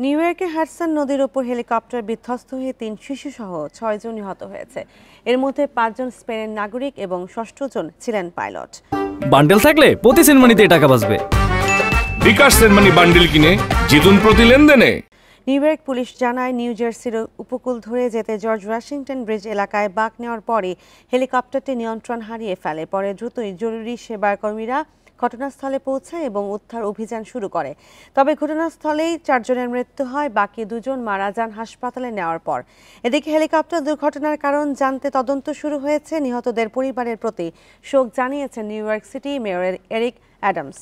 New ইয়র্কের Hudson নদীর ওপর হেলিকপ্টার বিধ্বস্ত হয়ে ৩ শিশুসহ ৬ জন নিহত হয়েছে। এর মধ্যে ৫ জন স্পেনের নাগরিক এবং ৬ষ্ঠ জন ছিলেন পাইলট। বান্ডেল থাকলে প্রতি সেনমানিতে টাকা বাঁচবে। বিকাশ সেনমানি বান্ডেল কিনে জিতুন প্রতি লেনদেনে। নিউ ইয়র্ক পুলিশ জানায়, নিউ জার্সির উপকূল ধরে যেতে জর্জ ওয়াশিংটন ব্রিজ এলাকায় বাঁক নেওয়ার পরে হেলিকপ্টারটি নিয়ন্ত্রণ হারিয়ে ফেলে। পরে দ্রুতই জরুরি সেবার কর্মীরা ঘটনাস্থলে পৌঁছায় এবং উদ্ধার অভিযান শুরু করে। তবে ঘটনাস্থলেই ৪ জনের মৃত্যু হয়, বাকি ২ জন মারা যান হাসপাতালে নেওয়ার পর। এদিকে হেলিকপ্টার দুর্ঘটনার কারণ জানতে তদন্ত শুরু হয়েছে। নিহতদের পরিবারের প্রতি শোক জানিয়েছেন new York city mayor Eric Adams.